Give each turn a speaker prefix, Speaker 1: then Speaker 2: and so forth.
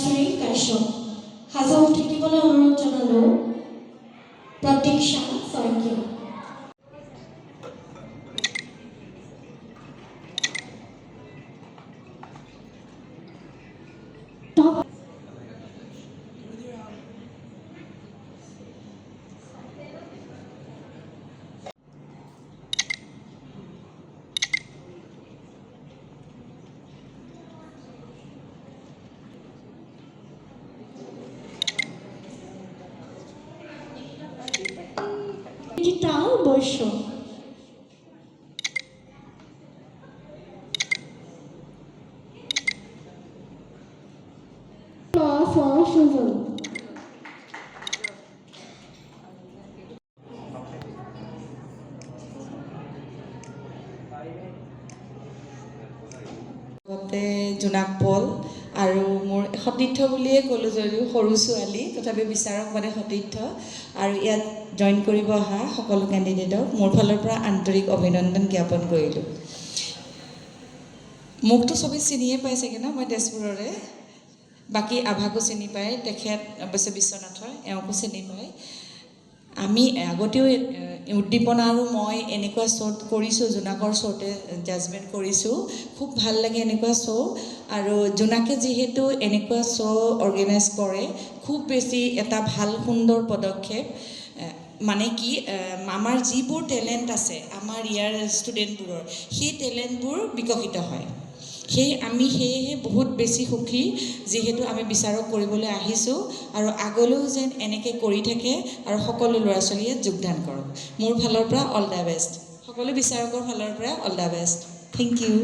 Speaker 1: তনুশ্ৰী কাশ্যপ হাজত থাকিবলৈ অনুৰোধ জনালোঁ প্ৰতীক্ষা শইকীয়া। গীতা বৈশ্য সুজন
Speaker 2: জোনাক পল আৰু মোৰ সতীৰ্থ বুলিয়ে ক'লোঁ যদিও সৰু ছোৱালী তথাপি বিচাৰক মানে সতীৰ্থ আৰু ইয়াত জইন কৰিব অহা সকলো কেণ্ডিডেটক মোৰ ফালৰ পৰা আন্তৰিক অভিনন্দন জ্ঞাপন কৰিলোঁ। মোকতো চবেই চিনিয়ে পাই চাগে ন, মই তেজপুৰৰে। বাকী আভাকো চিনি পায়, তেখেত অৱশ্যে বিশ্বনাথৰ, এওঁকো চিনি পায়। আমি আগতেও উদ্দীপনা আৰু মই এনেকুৱা শ্ব'ত কৰিছোঁ, জোনাকৰ শ্ব'তে জাজমেণ্ট কৰিছোঁ। খুব ভাল লাগে এনেকুৱা শ্ব', আৰু জোনাকে যিহেতু এনেকুৱা শ্ব' অৰ্গেনাইজ কৰে, খুব বেছি এটা ভাল সুন্দৰ পদক্ষেপ। মানে কি, আমাৰ যিবোৰ টেলেণ্ট আছে আমাৰ ইয়াৰ ষ্টুডেণ্টবোৰৰ, সেই টেলেণ্টবোৰ বিকশিত হয়। সেয়েহে বহুত বেছি সুখী, যিহেতু আমি বিচাৰক কৰিবলৈ আহিছোঁ আৰু আগলৈও যেন এনেকৈ কৰি থাকে আৰু সকলো ল'ৰা ছোৱালীয়ে যোগদান কৰক। মোৰ ফালৰ পৰা অল দ্য বেষ্ট, সকলো বিচাৰকৰ ফালৰ পৰা all the best. Thank U.